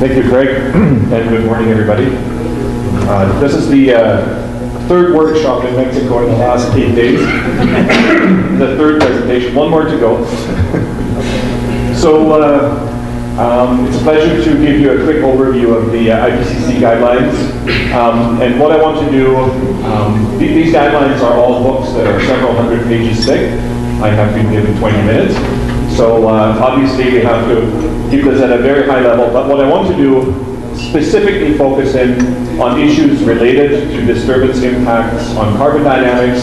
Thank you, Craig, and good morning, everybody. This is the third workshop in Mexico in the last 8 days. The third presentation, one more to go. So it's a pleasure to give you a quick overview of the IPCC guidelines. And what I want to do, these guidelines are all books that are several hundred pages thick. I have been given 20 minutes. So obviously we have to keep this at a very high level, but what I want to do, specifically focus in on issues related to disturbance impacts on carbon dynamics,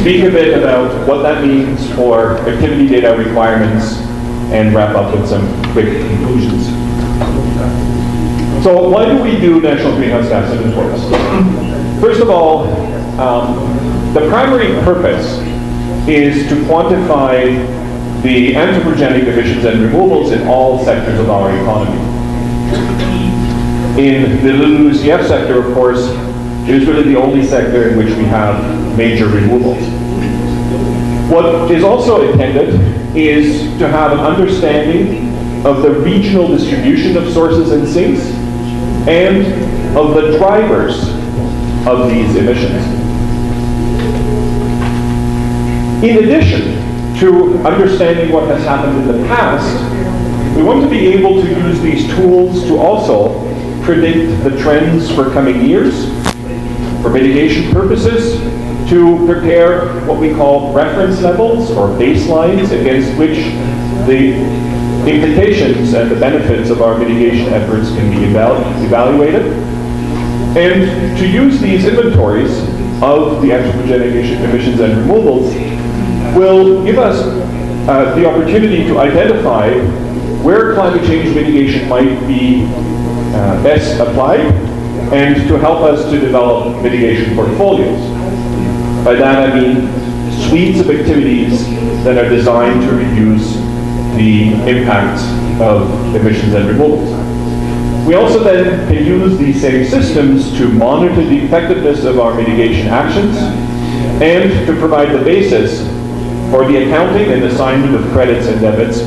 speak a bit about what that means for activity data requirements, and wrap up with some quick conclusions. So why do we do national greenhouse gas inventories? First of all, the primary purpose is to quantify the anthropogenic emissions and removals in all sectors of our economy. In the LULUCF sector, of course, it is really the only sector in which we have major removals. What is also intended is to have an understanding of the regional distribution of sources and sinks and of the drivers of these emissions. In addition to understanding what has happened in the past, we want to be able to use these tools to also predict the trends for coming years, for mitigation purposes, to prepare what we call reference levels or baselines against which the implications and the benefits of our mitigation efforts can be evaluated, and to use these inventories of the anthropogenic emissions and removals will give us the opportunity to identify where climate change mitigation might be best applied and to help us to develop mitigation portfolios. By that I mean suites of activities that are designed to reduce the impact of emissions and removals. We also then can use these same systems to monitor the effectiveness of our mitigation actions and to provide the basis for the accounting and assignment of credits and debits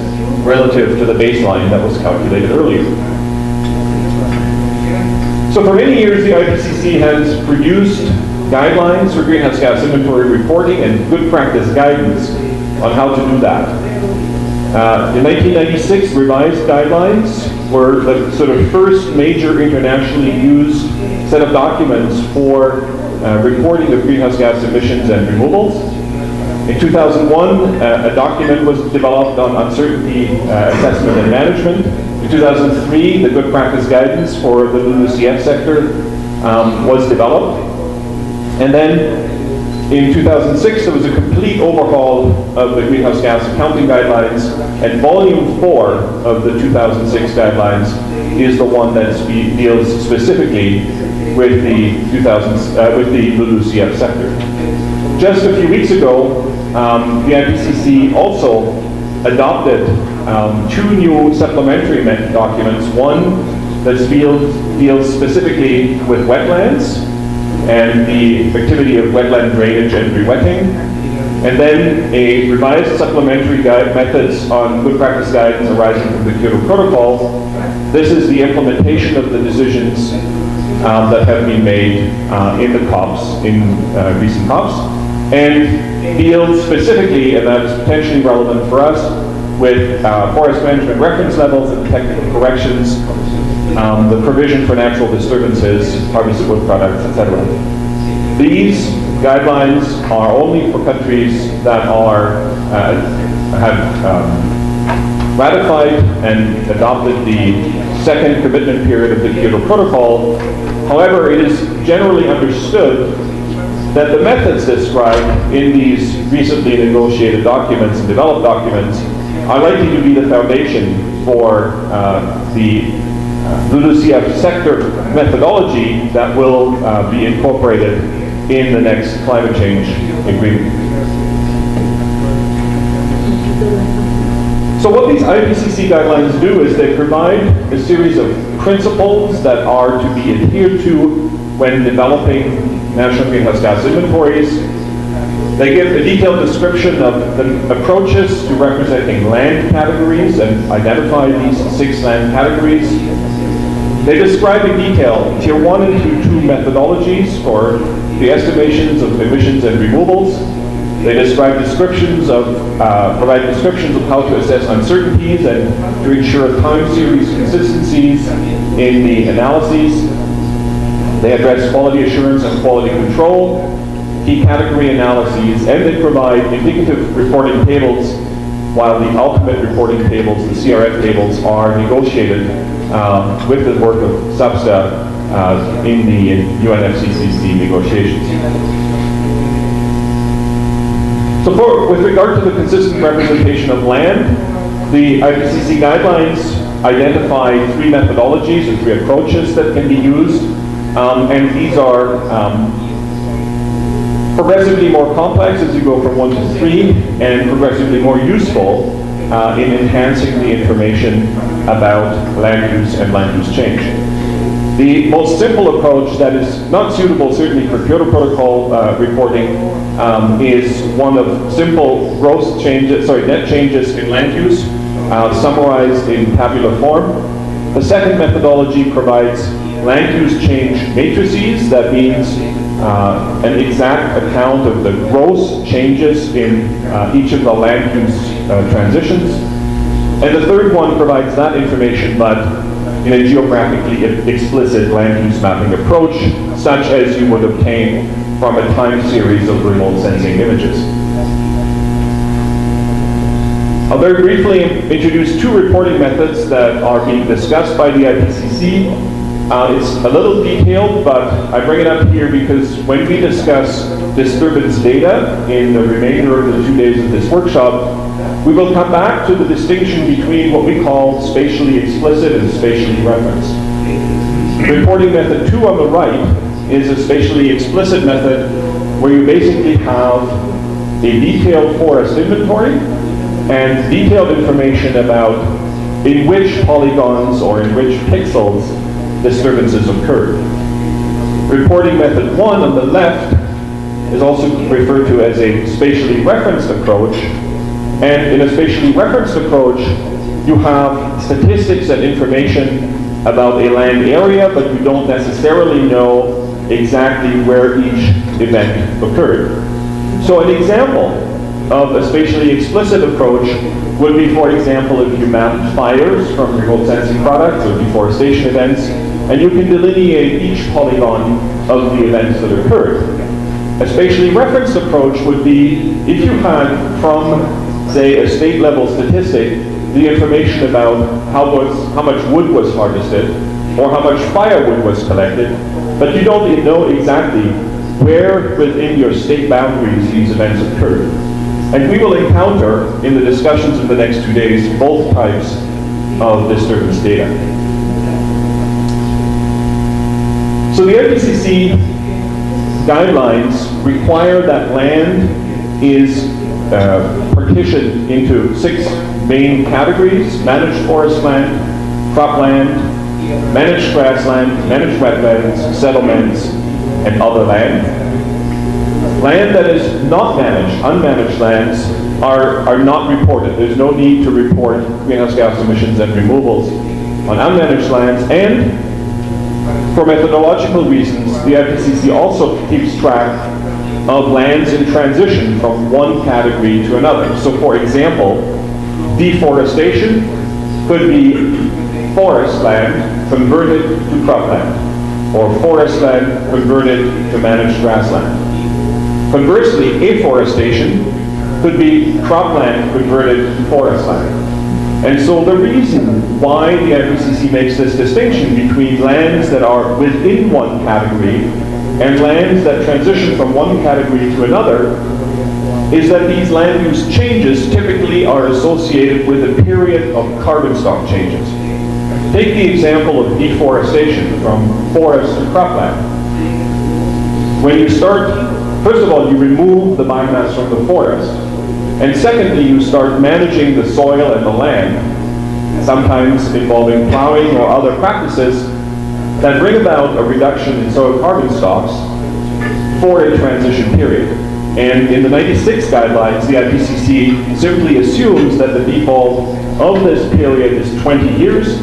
relative to the baseline that was calculated earlier. So for many years, the IPCC has produced guidelines for greenhouse gas inventory reporting and good practice guidance on how to do that. In 1996, revised guidelines were the sort of first major internationally used set of documents for reporting of greenhouse gas emissions and removals. In 2001, a document was developed on uncertainty assessment and management. In 2003, the good practice guidance for the LULUCF sector was developed. And then in 2006, there was a complete overhaul of the greenhouse gas accounting guidelines, and volume 4 of the 2006 guidelines is the one that deals specifically with the LULUCF sector. Just a few weeks ago, the IPCC also adopted 2 new supplementary documents. One that deals specifically with wetlands and the activity of wetland drainage and rewetting, and then a revised supplementary methods on good practice guidance arising from the Kyoto Protocol. This is the implementation of the decisions that have been made in the COPs, in recent COPs, and deals specifically, and that is potentially relevant for us, with forest management reference levels and technical corrections, the provision for natural disturbances, harvested wood products, etc. These guidelines are only for countries that have ratified and adopted the second commitment period of the Kyoto Protocol. However, it is generally understood that the methods described in these recently negotiated documents and developed documents are likely to be the foundation for the LULUCF sector methodology that will be incorporated in the next climate change agreement. So what these IPCC guidelines do is they provide a series of principles that are to be adhered to when developing national greenhouse gas inventories. They give a detailed description of the approaches to representing land categories and identify these 6 land categories. They describe in detail Tier 1 and Tier 2 methodologies for the estimations of emissions and removals. They describe descriptions of, provide descriptions of how to assess uncertainties and to ensure time series consistencies in the analyses. They address quality assurance and quality control, key category analyses, and they provide indicative reporting tables, while the ultimate reporting tables, the CRF tables, are negotiated with the work of SUBSTA in the UNFCCC negotiations. So with regard to the consistent representation of land, the IPCC guidelines identify three methodologies or three approaches that can be used, and these are progressively more complex as you go from 1 to 3, and progressively more useful in enhancing the information about land use and land use change. The most simple approach that is not suitable certainly for Kyoto Protocol reporting is one of simple gross changes, net changes in land use summarized in tabular form. The second methodology provides land use change matrices. That means an exact account of the gross changes in each of the land use transitions. And the third one provides that information, but in a geographically explicit land use mapping approach, such as you would obtain from a time series of remote sensing images. I'll very briefly introduce two reporting methods that are being discussed by the IPCC. It's a little detailed, but I bring it up here because when we discuss disturbance data in the remainder of the 2 days of this workshop, we will come back to the distinction between what we call spatially explicit and spatially referenced. Reporting method 2 on the right is a spatially explicit method where you basically have a detailed forest inventory and detailed information about in which polygons or in which pixels disturbances occurred. Reporting method 1 on the left is also referred to as a spatially referenced approach. And in a spatially referenced approach, you have statistics and information about a land area, but you don't necessarily know exactly where each event occurred. So an example of a spatially explicit approach would be, for example, if you mapped fires from remote sensing products or deforestation events, and you can delineate each polygon of the events that occurred. A spatially referenced approach would be if you had from say a state level statistic, the information about how much wood was harvested or how much firewood was collected, but you don't know exactly where within your state boundaries these events occurred. And we will encounter in the discussions of the next 2 days both types of disturbance data. So the IPCC guidelines require that land is partitioned into 6 main categories: managed forest land, cropland, managed grassland, managed wetlands, settlements, and other land. Land that is not managed, unmanaged lands, are not reported. There's no need to report greenhouse gas emissions and removals on unmanaged lands, and for methodological reasons, the IPCC also keeps track of lands in transition from one category to another. So for example, deforestation could be forest land converted to cropland, or forest land converted to managed grassland. Conversely, afforestation could be cropland converted to forest land. And so the reason why the IPCC makes this distinction between lands that are within one category and lands that transition from one category to another is that these land use changes typically are associated with a period of carbon stock changes. Take the example of deforestation from forest to cropland. When you start, first of all, you remove the biomass from the forest, and secondly, you start managing the soil and the land, sometimes involving plowing or other practices that bring about a reduction in soil carbon stocks for a transition period. And in the 96 guidelines, the IPCC simply assumes that the default of this period is 20 years,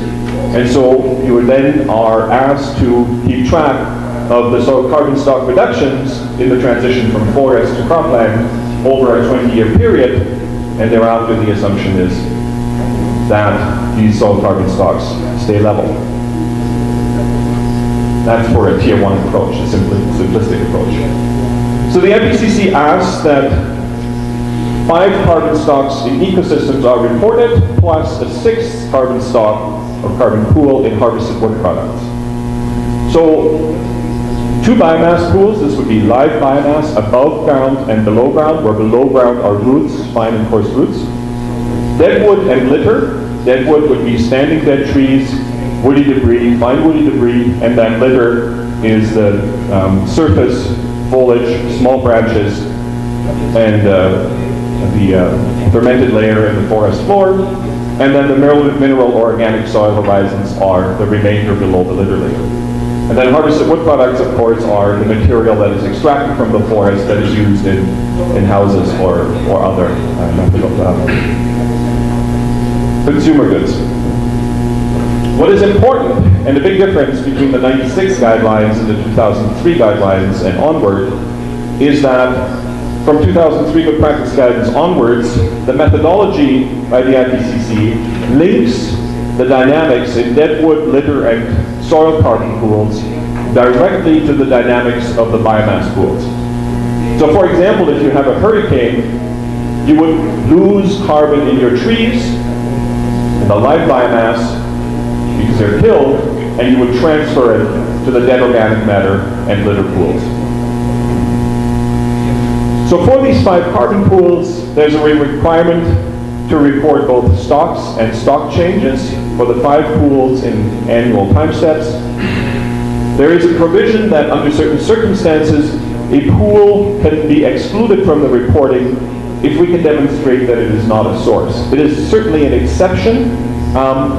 And so you then are asked to keep track of the soil carbon stock reductions in the transition from forest to cropland over a 20-year period, and thereafter the assumption is that these soil carbon stocks stay level. That's for a tier 1 approach, a simplistic approach. So the IPCC asks that 5 carbon stocks in ecosystems are reported, plus a 6th carbon stock or carbon pool in harvested wood products. So 2 biomass pools, this would be live biomass above ground and below ground, where below ground are roots, fine and coarse roots. Deadwood and litter. Deadwood would be standing dead trees, woody debris, fine woody debris, and then litter is the surface foliage, small branches, and the fermented layer in the forest floor. And then the mineral or organic soil horizons are the remainder below the litter layer. And then harvested wood products, of course, are the material that is extracted from the forest that is used in houses or other consumer goods. What is important, and the big difference between the 96 guidelines and the 2003 guidelines and onward, is that from 2003 good practice guidance onwards, the methodology by the IPCC links the dynamics in deadwood, litter, and soil carbon pools directly to the dynamics of the biomass pools. So for example, if you have a hurricane, you would lose carbon in your trees, in the live biomass, because they're killed, and you would transfer it to the dead organic matter and litter pools. So for these 5 carbon pools, there's a requirement to report both stocks and stock changes for the 5 pools in annual time steps. There is a provision that under certain circumstances, a pool can be excluded from the reporting if we can demonstrate that it is not a source. It is certainly an exception.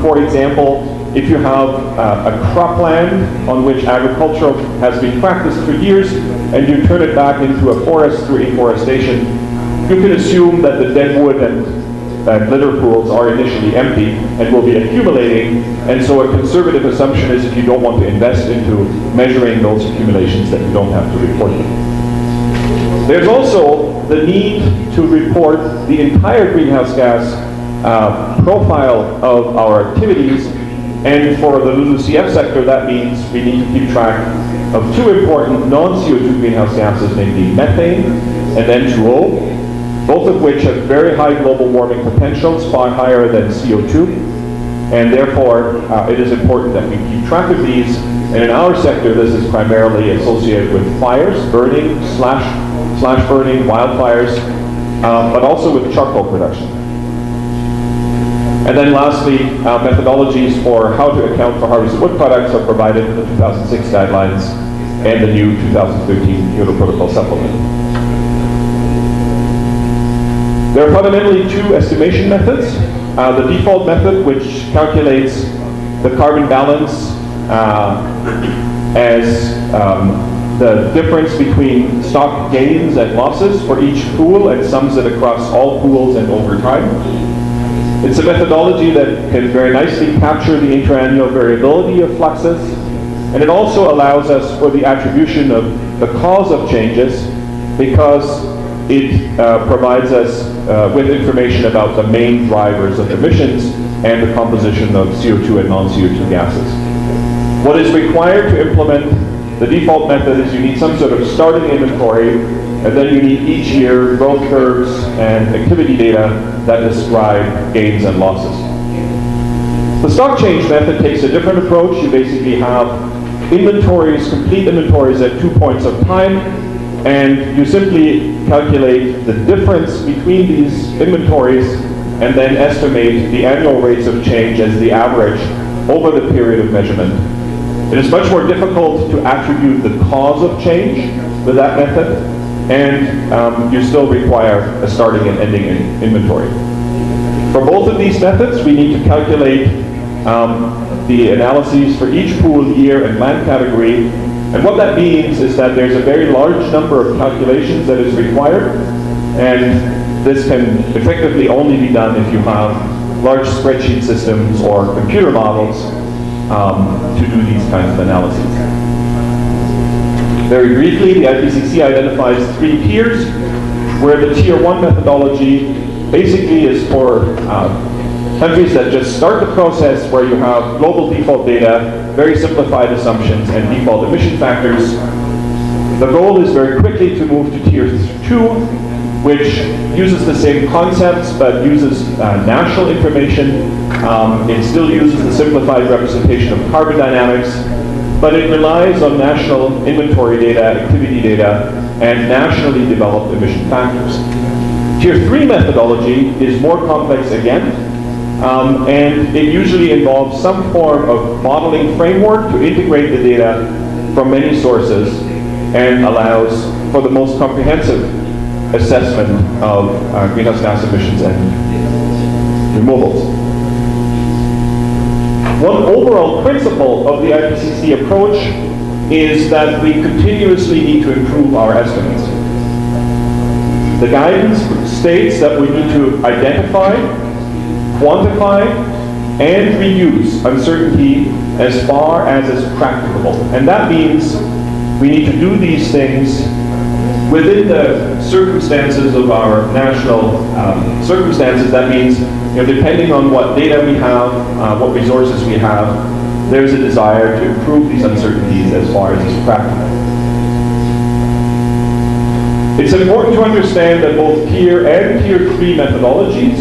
For example, if you have a cropland on which agriculture has been practiced for years and you turn it back into a forest through afforestation, you can assume that the deadwood and litter pools are initially empty and will be accumulating, and so a conservative assumption is if you don't want to invest into measuring those accumulations that you don't have to report them. There's also the need to report the entire greenhouse gas profile of our activities, and for the LULUCF sector that means we need to keep track of 2 important non-CO2 greenhouse gases, namely methane and N2O, both of which have very high global warming potentials, far higher than CO2, and therefore it is important that we keep track of these. And in our sector, this is primarily associated with fires, burning, slash burning, wildfires, but also with charcoal production. And then lastly, methodologies for how to account for harvested wood products are provided in the 2006 guidelines and the new 2013 Kyoto Protocol supplement. There are fundamentally 2 estimation methods. The default method, which calculates the carbon balance as the difference between stock gains and losses for each pool and sums it across all pools and over time. It's a methodology that can very nicely capture the interannual variability of fluxes, and it also allows us for the attribution of the cause of changes because it provides us with information about the main drivers of emissions and the composition of CO2 and non-CO2 gases. What is required to implement the default method is you need some sort of starting inventory, and then you need each year growth curves and activity data that describe gains and losses. The stock change method takes a different approach. You basically have inventories, complete inventories at 2 points of time, and you simply calculate the difference between these inventories and then estimate the annual rates of change as the average over the period of measurement. It is much more difficult to attribute the cause of change with that method, and you still require a starting and ending inventory. For both of these methods, we need to calculate the analyses for each pool, year, and land category. And what that means is that there's a very large number of calculations that is required, and this can effectively only be done if you have large spreadsheet systems or computer models to do these kinds of analyses. Very briefly, the IPCC identifies 3 tiers, where the Tier 1 methodology basically is for countries that just start the process where you have global default data, very simplified assumptions, and default emission factors. The goal is very quickly to move to Tier 2, which uses the same concepts but uses national information. It still uses the simplified representation of carbon dynamics, but it relies on national inventory data, activity data, and nationally developed emission factors. Tier 3 methodology is more complex again, and it usually involves some form of modeling framework to integrate the data from many sources and allows for the most comprehensive assessment of greenhouse gas emissions and removals. One overall principle of the IPCC approach is that we continuously need to improve our estimates. The guidance states that we need to identify, quantify, and reduce uncertainty as far as is practicable. And that means we need to do these things within the circumstances of our national circumstances. That means, depending on what data we have, what resources we have, there's a desire to improve these uncertainties as far as is practical. It's important to understand that both Tier and Tier 3 methodologies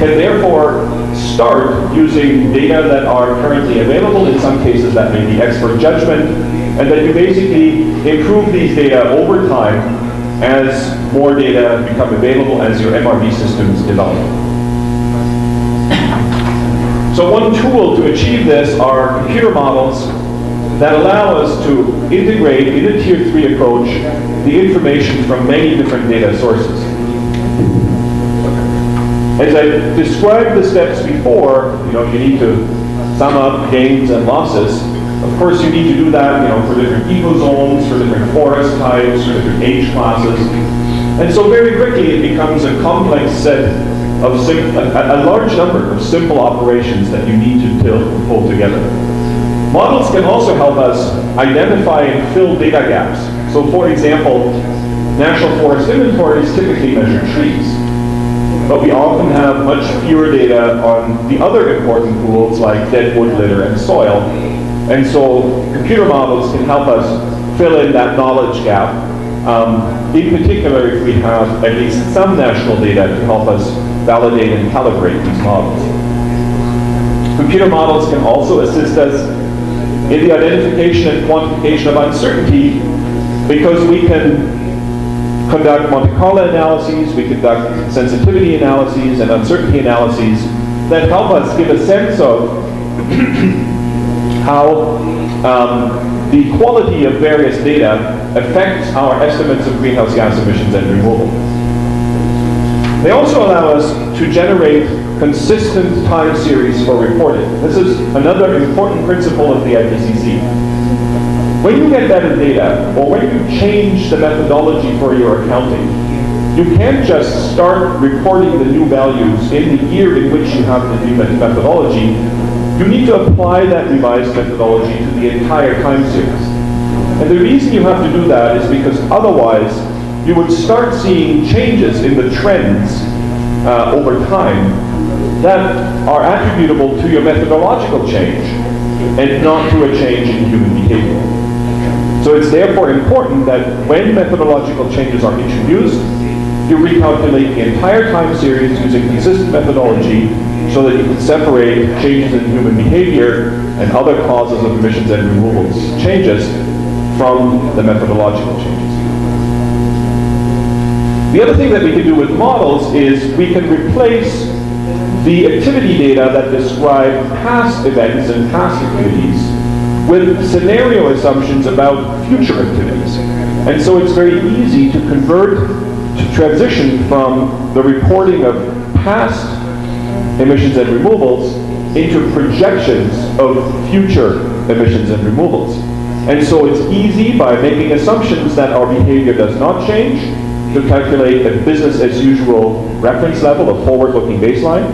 can therefore start using data that are currently available. In some cases that may be expert judgment, and that you basically improve these data over time as more data become available, as your MRV systems develop. So one tool to achieve this are computer models that allow us to integrate in a Tier 3 approach the information from many different data sources. As I described the steps before, you need to sum up gains and losses. Of course, you need to do that, for different ecozones, for different forest types, for different age classes. And so very quickly it becomes a complex set of a large number of simple operations that you need to pull together. Models can also help us identify and fill data gaps. So for example, national forest inventories typically measure trees, but we often have much fewer data on the other important pools like dead wood litter and soil. And so computer models can help us fill in that knowledge gap, in particular if we have at least some national data to help us validate and calibrate these models. Computer models can also assist us in the identification and quantification of uncertainty, because we can conduct Monte Carlo analyses, we conduct sensitivity analyses and uncertainty analyses that help us give a sense of how the quality of various data affects our estimates of greenhouse gas emissions and removal. They also allow us to generate consistent time series for reporting. This is another important principle of the IPCC. When you get better data, or when you change the methodology for your accounting, you can't just start reporting the new values in the year in which you have the new methodology. You need to apply that revised methodology to the entire time series. And the reason you have to do that is because otherwise you would start seeing changes in the trends over time that are attributable to your methodological change and not to a change in human behavior. So it's therefore important that when methodological changes are introduced, you recalculate the entire time series using consistent methodology so that you can separate changes in human behavior and other causes of emissions and removals changes from the methodological changes. The other thing that we can do with models is we can replace the activity data that describe past events and past activities with scenario assumptions about future activities. And so it's very easy to transition from the reporting of past emissions and removals into projections of future emissions and removals. And so it's easy, by making assumptions that our behavior does not change, to calculate a business as usual reference level, a forward-looking baseline,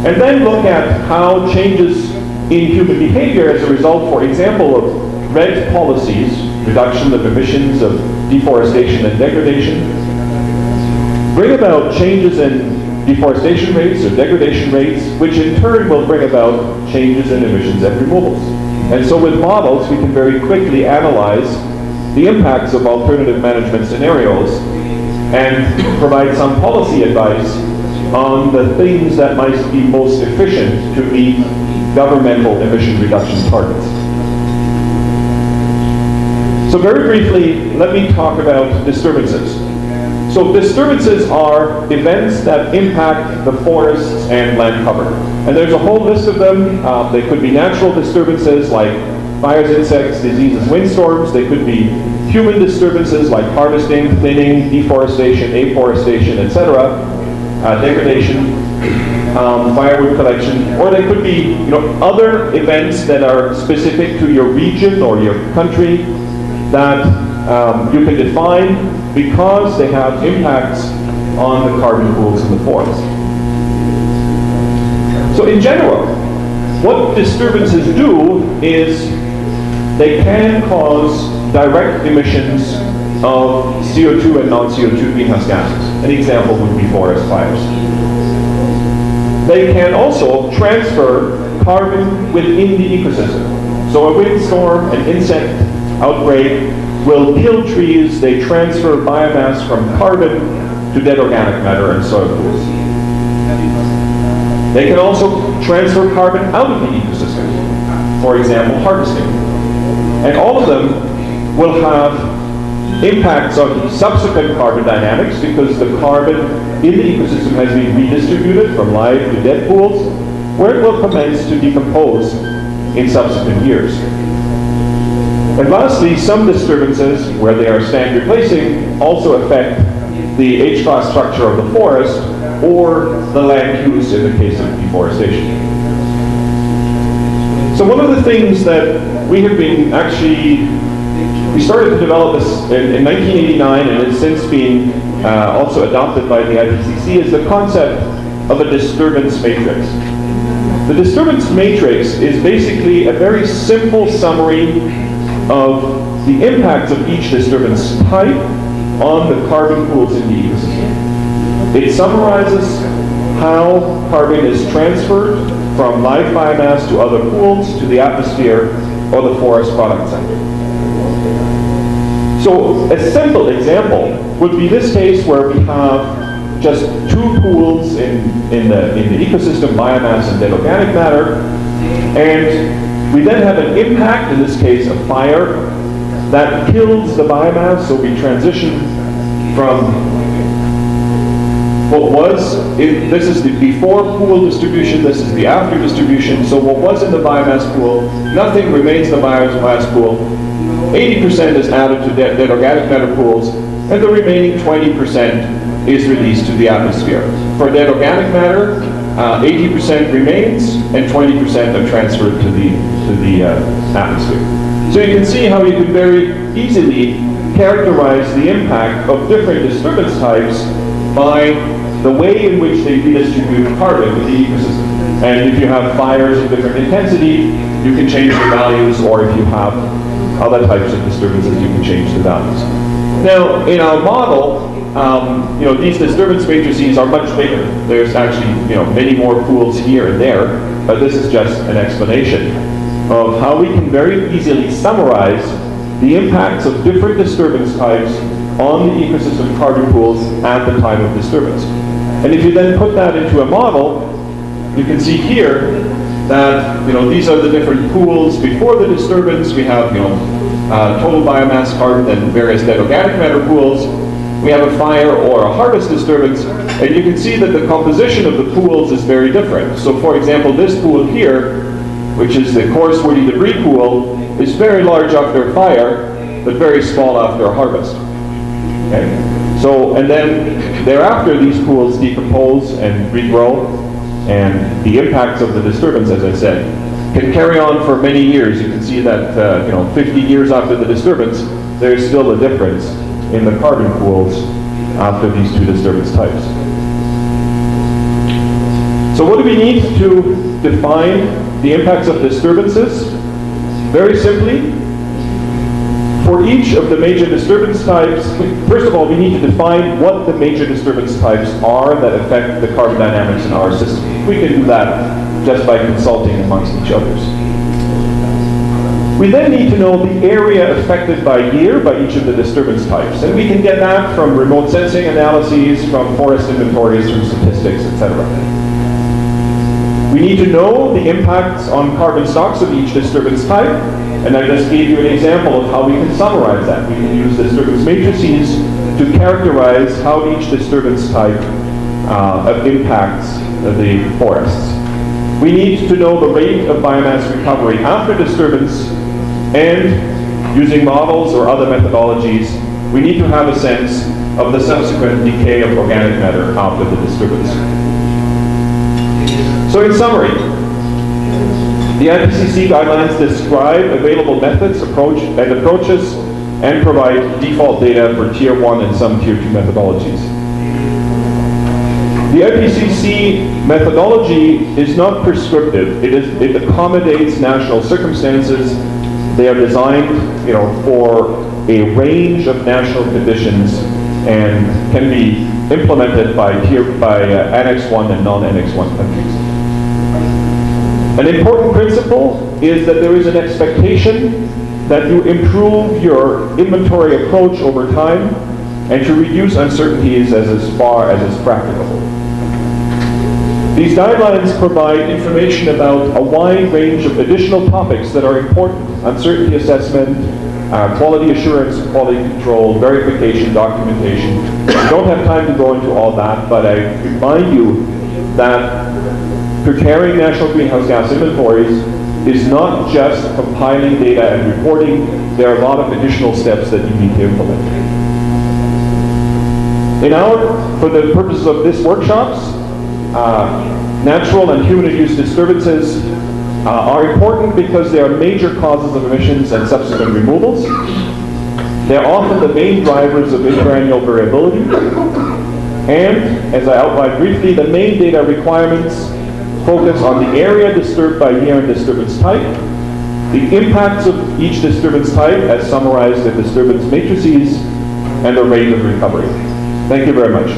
and then look at how changes in human behavior as a result, for example, of RED policies, reduction of emissions, of deforestation and degradation, bring about changes in deforestation rates or degradation rates, which in turn will bring about changes in emissions and removals. And so with models, we can very quickly analyze the impacts of alternative management scenarios and provide some policy advice on the things that might be most efficient to meet governmental emission reduction targets. So very briefly, let me talk about disturbances. So disturbances are events that impact the forests and land cover. And there's a whole list of them. They could be natural disturbances like fires, insects, diseases, windstorms. They could be human disturbances like harvesting, thinning, deforestation, afforestation, etc., degradation, firewood collection, or they could be other events that are specific to your region or your country that you can define because they have impacts on the carbon pools in the forest. So in general, what disturbances do is they can cause direct emissions of CO2 and non-CO2 greenhouse gases. An example would be forest fires. They can also transfer carbon within the ecosystem. So a windstorm, an insect outbreak will kill trees. They transfer biomass from carbon to dead organic matter and soil pools. They can also transfer carbon out of the ecosystem. For example, harvesting. And all of them will have impacts on subsequent carbon dynamics because the carbon in the ecosystem has been redistributed from live to dead pools, where it will commence to decompose in subsequent years. And lastly, some disturbances, where they are stand replacing, also affect the H-class structure of the forest or the land use in the case of deforestation. So one of the things that we have been we started to develop this in 1989, and it's since been also adopted by the IPCC, is the concept of a disturbance matrix. The disturbance matrix is basically a very simple summary of the impacts of each disturbance type on the carbon pools in the ecosystem. It summarizes how carbon is transferred from live biomass to other pools, to the atmosphere, or the forest product cycle. So a simple example would be this case where we have just two pools in the ecosystem, biomass and dead organic matter, and we then have an impact, in this case a fire, that kills the biomass. So we transition from what was, this is the before pool distribution, this is the after distribution. So what was in the biomass pool, nothing remains in the biomass pool. 80% is added to dead organic matter pools, and the remaining 20% is released to the atmosphere. For dead organic matter, 80% remains, and 20% are transferred to the atmosphere. So you can see how you can very easily characterize the impact of different disturbance types by the way in which they redistribute carbon in the ecosystem. And if you have fires of different intensity, you can change the values, or if you have other types of disturbances, you can change the values. Now, in our model, these disturbance matrices are much bigger. There's actually, many more pools here and there, but this is just an explanation of how we can very easily summarize the impacts of different disturbance types on the ecosystem carbon pools at the time of disturbance. And if you then put that into a model, you can see here that these are the different pools before the disturbance. We have total biomass carbon and various dead organic matter pools. We have a fire or a harvest disturbance, and you can see that the composition of the pools is very different. So for example, this pool here, which is the coarse woody debris pool, is very large after a fire, but very small after a harvest. Okay? So, and then thereafter these pools decompose and regrow, and the impacts of the disturbance, as I said, can carry on for many years. You can see that 50 years after the disturbance, there's still a difference in the carbon pools after these two disturbance types. So what do we need to define the impacts of disturbances. Very simply, for each of the major disturbance types, first of all, we need to define what the major disturbance types are that affect the carbon dynamics in our system. We can do that just by consulting amongst each others. We then need to know the area affected by year by each of the disturbance types. And we can get that from remote sensing analyses, from forest inventories, from statistics, etc. We need to know the impacts on carbon stocks of each disturbance type. And I just gave you an example of how we can summarize that. We can use disturbance matrices to characterize how each disturbance type impacts the forests. We need to know the rate of biomass recovery after disturbance, and using models or other methodologies, we need to have a sense of the subsequent decay of organic matter after the disturbance. So in summary, the IPCC guidelines describe available methods, approaches, and provide default data for Tier 1 and some Tier 2 methodologies. The IPCC methodology is not prescriptive. It accommodates national circumstances. They are designed, for a range of national conditions and can be implemented by Annex 1 and non-Annex 1 countries. An important principle is that there is an expectation that you improve your inventory approach over time and to reduce uncertainties as far as is practicable. These guidelines provide information about a wide range of additional topics that are important: uncertainty assessment, quality assurance, quality control, verification, documentation. We don't have time to go into all that, but I remind you that preparing national greenhouse gas inventories is not just compiling data and reporting. There are a lot of additional steps that you need to implement. For the purposes of this workshops, natural and human-induced disturbances are important because they are major causes of emissions and subsequent removals. They're often the main drivers of interannual variability. And, as I outlined briefly, the main data requirements focus on the area disturbed by year and disturbance type, the impacts of each disturbance type as summarized in disturbance matrices, and the rate of recovery. Thank you very much.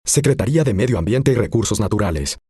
Secretaría de Medio Ambiente y Recursos Naturales.